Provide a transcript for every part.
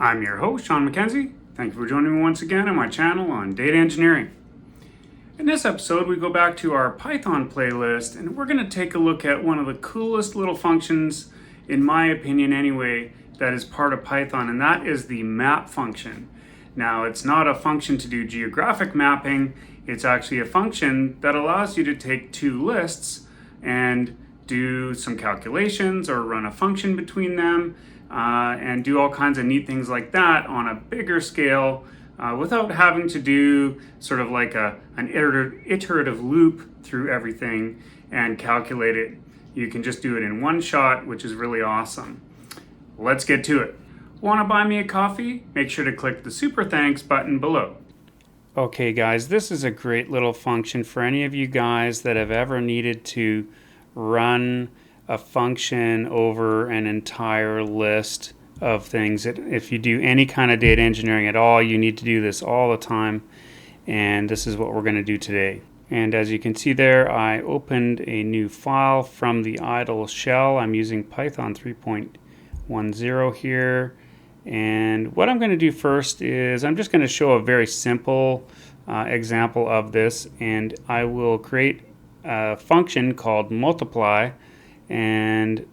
I'm your host, Sean MacKenzie. Thank you for joining me once again on my channel on data engineering. In this episode, we go back to our Python playlist, and we're going to take a look at one of the coolest little functions, in my opinion anyway, that is part of Python, and that is the map function. Now, it's not a function to do geographic mapping. It's actually a function that allows you to take two lists and do some calculations or run a function between them and do all kinds of neat things like that on a bigger scale without having to do sort of like an iterative loop through everything and calculate it. You can just do it in one shot, which is really awesome. Let's get to it. Want to buy me a coffee? Make sure to click the super thanks button below. Okay guys, this is a great little function for any of you guys that have ever needed to run a function over an entire list of things. If you do any kind of data engineering at all, you need to do this all the time, and this is what we're going to do today. And as you can see there, I opened a new file from the idle shell. I'm using Python 3.10 here, and what I'm going to do first is I'm just going to show a very simple example of this, and I will create a function called multiply, and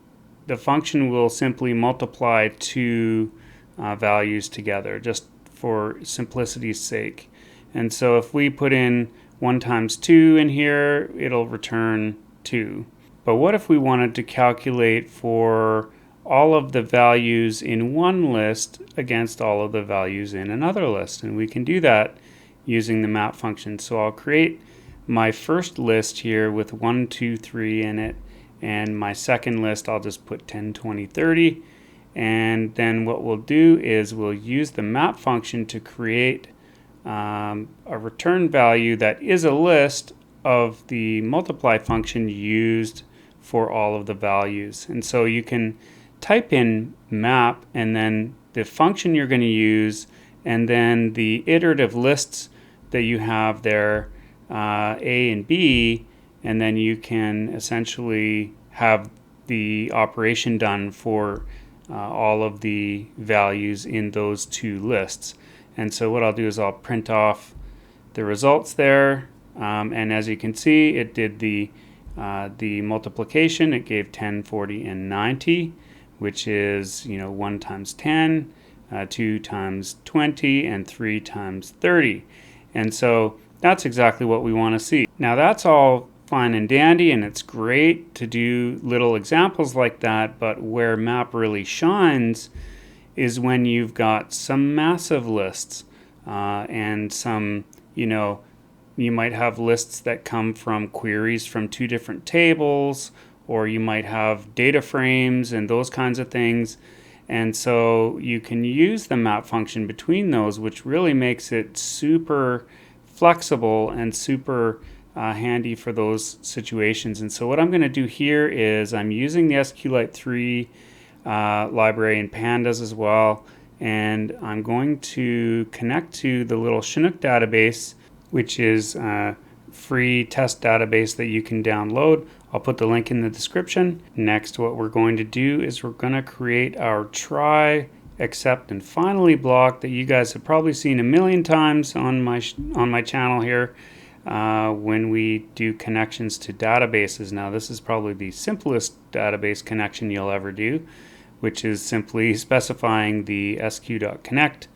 the function will simply multiply two values together just for simplicity's sake. And so if we put in 1 times 2 in here, it'll return 2. But what if we wanted to calculate for all of the values in one list against all of the values in another list? And we can do that using the map function. So I'll create my first list here with 1, 2, 3 in it, and my second list I'll just put 10, 20, 30, and then what we'll do is we'll use the map function to create a return value that is a list of the multiply function used for all of the values. And so you can type in map and then the function you're going to use and then the iterative lists that you have there, A and B, and then you can essentially have the operation done for all of the values in those two lists. And so what I'll do is I'll print off the results there, and as you can see, it did the multiplication. It gave 10, 40, and 90, which is 1 times 10, 2 times 20, and 3 times 30. And so that's exactly what we want to see. Now that's all fine and dandy, and it's great to do little examples like that, but where map really shines is when you've got some massive lists and some, you might have lists that come from queries from 2 different tables, or you might have data frames and those kinds of things. And so you can use the map function between those, which really makes it super flexible and super handy for those situations. And so what I'm going to do here is I'm using the SQLite 3 library and pandas as well, and I'm going to connect to the little Chinook database, which is a free test database that you can download. I'll put the link in the description. Next, what we're going to do is we're going to create our try, except, and finally block that you guys have probably seen a million times on my channel here when we do connections to databases. Now this is probably the simplest database connection you'll ever do, which is simply specifying the sq.connect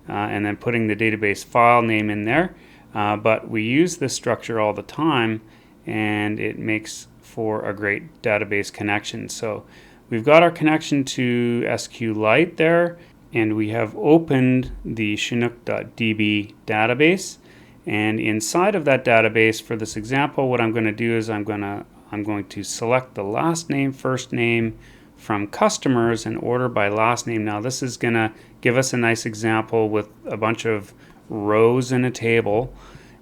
and then putting the database file name in there. But we use this structure all the time, and it makes for a great database connection. So we've got our connection to SQLite there, and we have opened the chinook.db database. And inside of that database, for this example, what I'm going to do is I'm going to select the last name, first name from customers and order by last name. Now this is going to give us a nice example with a bunch of rows in a table,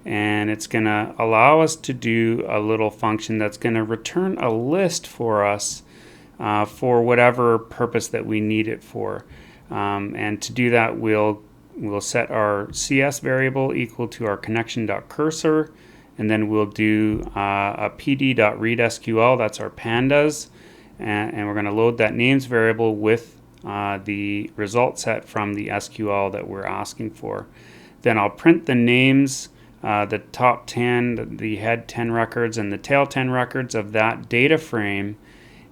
and it's going to allow us to do a little function that's going to return a list for us for whatever purpose that we need it for. And to do that, we'll set our CS variable equal to our connection.cursor, and then we'll do a pd.readSQL, that's our pandas, and we're going to load that names variable with the result set from the SQL that we're asking for. Then I'll print the names, the top 10, the head 10 records, and the tail 10 records of that data frame,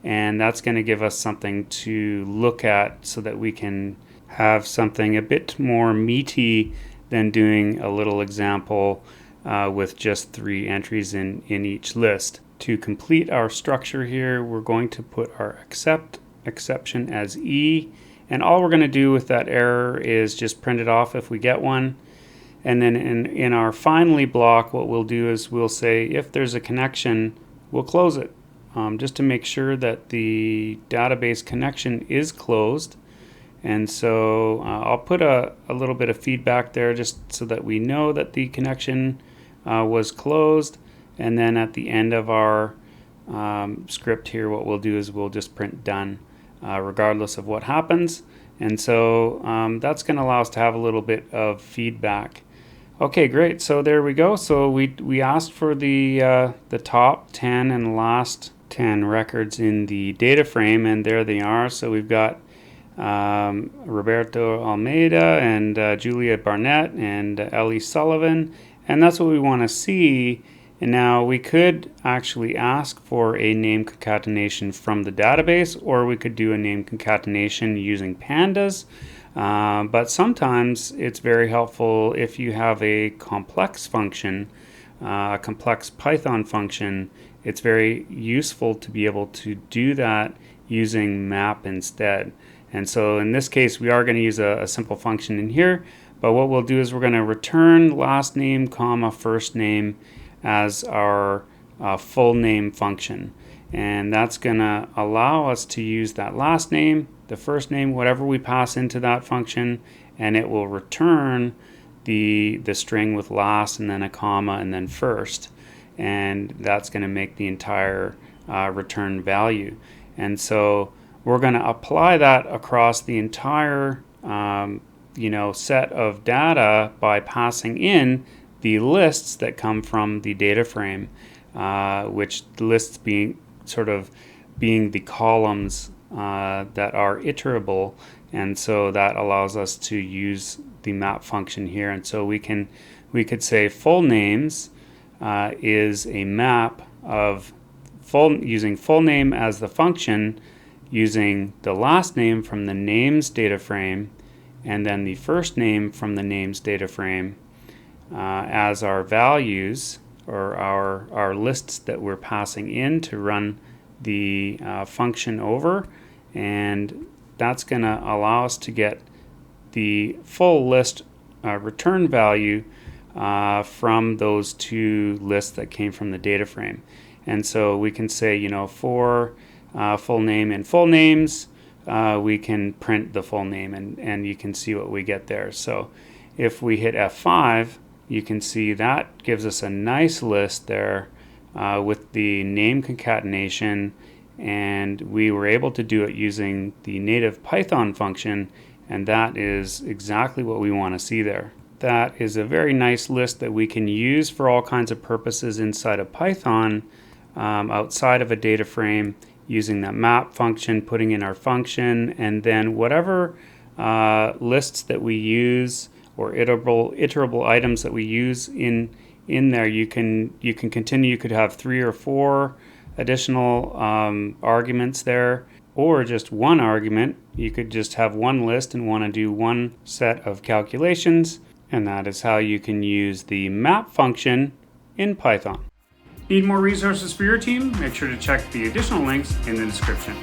and that's going to give us something to look at so that we can have something a bit more meaty than doing a little example with just 3 entries in each list. To complete our structure here, we're going to put our exception as E, and all we're going to do with that error is just print it off if we get one. And then in our finally block, what we'll do is we'll say if there's a connection, we'll close it, just to make sure that the database connection is closed. And so I'll put a little bit of feedback there just so that we know that the connection was closed. And then at the end of our script here, what we'll do is we'll just print done regardless of what happens. And so that's going to allow us to have a little bit of feedback. Okay, great. So there we go. So we asked for the top 10 and last 10 records in the data frame, and there they are. So we've got Roberto Almeida and Julia Barnett and Ellie Sullivan, and that's what we want to see. And now we could actually ask for a name concatenation from the database, or we could do a name concatenation using pandas. But sometimes it's very helpful if you have a complex function, a complex Python function. It's very useful to be able to do that using map instead. And so in this case, we are going to use a simple function in here. But what we'll do is we're going to return last name, comma, first name as our full name function. And that's going to allow us to use that last name, the first name, whatever we pass into that function, and it will return the string with last and then a comma and then first. And that's going to make the entire return value. And so we're going to apply that across the entire set of data by passing in the lists that come from the data frame, which lists being the columns that are iterable, and so that allows us to use the map function here. And so we could say full names is a map of using full name as the function, using the last name from the names data frame, and then the first name from the names data frame as our values, or our lists that we're passing in to run the function over. And that's going to allow us to get the full list return value from those 2 lists that came from the data frame. And so we can say, for full name and full names, we can print the full name, and you can see what we get there. So if we hit F5, you can see that gives us a nice list there with the name concatenation, and we were able to do it using the native Python function, and that is exactly what we want to see there. That is a very nice list that we can use for all kinds of purposes inside of Python, outside of a data frame, using that map function, putting in our function, and then whatever lists that we use or iterable items that we use in there, you can continue. You could have 3 or 4 additional arguments there, or just one argument. You could just have one list and want to do one set of calculations, and that is how you can use the map function in Python. Need more resources for your team? Make sure to check the additional links in the description.